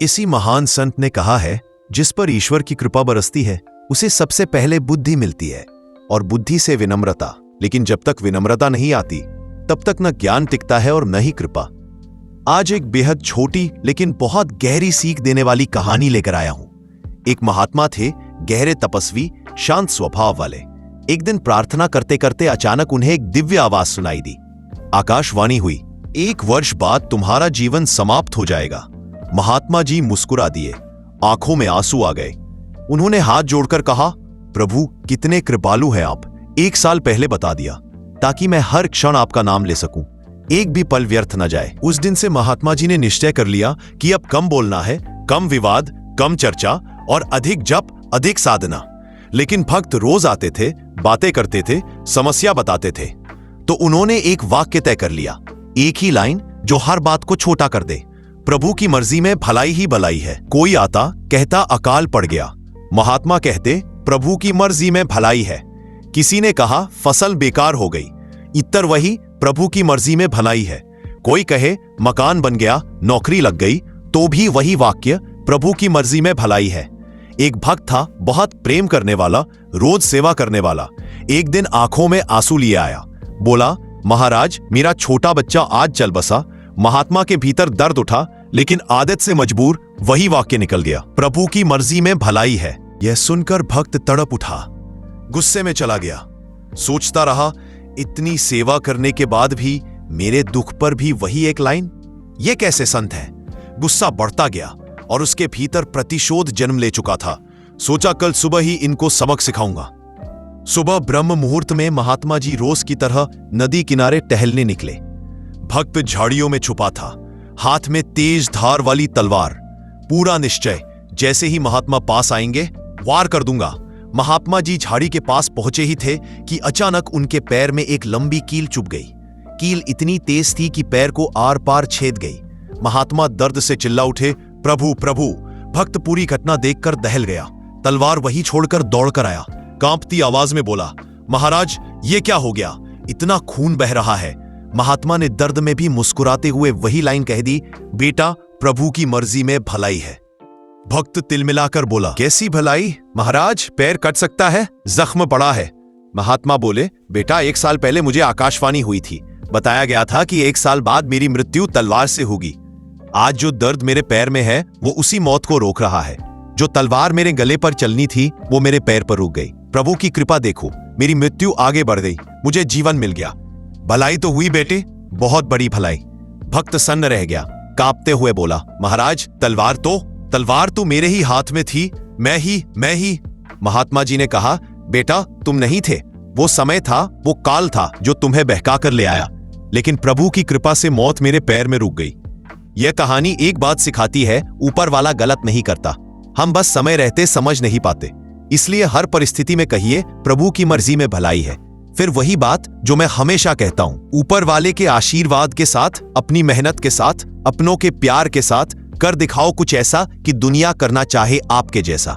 इसी महान संत ने कहा है, जिस पर ईश्वर की कृपा बरसती है उसे सबसे पहले बुद्धि मिलती है और बुद्धि से विनम्रता। लेकिन जब तक विनम्रता नहीं आती तब तक न ज्ञान टिकता है और न ही कृपा। आज एक बेहद छोटी लेकिन बहुत गहरी सीख देने वाली कहानी लेकर आया हूं। एक महात्मा थे, गहरे तपस्वी, शांत स्वभाव वाले। एक दिन प्रार्थना करते करते अचानक उन्हें एक दिव्य आवाज सुनाई दी। आकाशवाणी हुई, 1 वर्ष बाद तुम्हारा जीवन समाप्त हो जाएगा। महात्मा जी मुस्कुरा दिए, आंखों में आंसू आ गए। उन्होंने हाथ जोड़कर कहा, प्रभु कितने कृपालु हैं आप। 1 साल पहले बता दिया ताकि मैं हर क्षण आपका नाम ले सकूं, एक भी पल व्यर्थ न जाए। उस दिन से महात्मा जी ने निश्चय कर लिया कि अब कम बोलना है, कम विवाद, कम चर्चा और अधिक जप, अधिक साधना। लेकिन भक्त रोज आते थे, बातें करते थे, समस्या बताते थे। तो उन्होंने एक वाक्य तय कर लिया, एक ही लाइन जो हर बात को छोटा कर दे, प्रभु की मर्जी में भलाई ही भलाई है। कोई आता कहता अकाल पड़ गया, महात्मा कहते प्रभु की मर्जी में भलाई है। किसी ने कहा फसल बेकार हो गई, इत्तर वही प्रभु की मर्जी में भलाई है। कोई कहे मकान बन गया, नौकरी लग गई, तो भी वही वाक्य प्रभु की मर्जी में भलाई है। एक भक्त था, बहुत प्रेम करने वाला, रोज सेवा करने वाला। एक दिन आंखों में आंसू लिए आया, बोला, महाराज मेरा छोटा बच्चा आज चल बसा। महात्मा के भीतर दर्द उठा, लेकिन आदत से मजबूर वही वाक्य निकल गया, प्रभु की मर्जी में भलाई है। यह सुनकर भक्त तड़प उठा, गुस्से में चला गया। सोचता रहा, इतनी सेवा करने के बाद भी मेरे दुख पर भी वही एक लाइन, ये कैसे संत है। गुस्सा बढ़ता गया और उसके भीतर प्रतिशोध जन्म ले चुका था। सोचा कल सुबह ही इनको सबक सिखाऊंगा। सुबह ब्रह्म मुहूर्त में महात्मा जी रोज की तरह नदी किनारे टहलने निकले। भक्त झाड़ियों में छुपा था, हाथ में तेज धार वाली तलवार। पूरा निश्चय, जैसे ही महात्मा पास आएंगे वार कर दूंगा। महात्मा जी झाड़ी के पास पहुंचे ही थे कि अचानक उनके पैर में एक लंबी कील चुभ गई। कील इतनी तेज थी कि पैर को आर पार छेद गई। महात्मा दर्द से चिल्ला उठे, प्रभु प्रभु। भक्त पूरी घटना देखकर दहल गया, तलवार वहीं छोड़कर दौड़कर आया। कांपती आवाज में बोला, महाराज ये क्या हो गया, इतना खून बह रहा है। महात्मा ने दर्द में भी मुस्कुराते हुए वही लाइन कह दी, बेटा प्रभु की मर्जी में भलाई है। भक्त तिलमिलाकर बोला, कैसी भलाई महाराज, पैर कट सकता है, जख्म पड़ा है। महात्मा बोले, बेटा 1 साल पहले मुझे आकाशवाणी हुई थी, बताया गया था कि 1 साल बाद मेरी मृत्यु तलवार से होगी। आज जो दर्द मेरे पैर में है वो उसी मौत को रोक रहा है। जो तलवार मेरे गले पर चलनी थी वो मेरे पैर पर रुक गई। प्रभु की कृपा देखो, मेरी मृत्यु आगे बढ़ गई, मुझे जीवन मिल गया। भलाई तो हुई बेटे, बहुत बड़ी भलाई। भक्त सन्न रह गया, कांपते हुए बोला, महाराज तलवार तो मेरे ही हाथ में थी, मैं ही। महात्मा जी ने कहा, बेटा तुम नहीं थे, वो समय था, वो काल था जो तुम्हें बहका कर ले आया। लेकिन प्रभु की कृपा से मौत मेरे पैर में रुक गई। यह कहानी एक बात सिखाती है, ऊपर वाला गलत नहीं करता, हम बस समय रहते समझ नहीं पाते। इसलिए हर परिस्थिति में कहिए प्रभु की मर्जी में भलाई है। फिर वही बात जो मैं हमेशा कहता हूं, ऊपर वाले के आशीर्वाद के साथ, अपनी मेहनत के साथ, अपनों के प्यार के साथ कर दिखाओ कुछ ऐसा कि दुनिया करना चाहे आपके जैसा।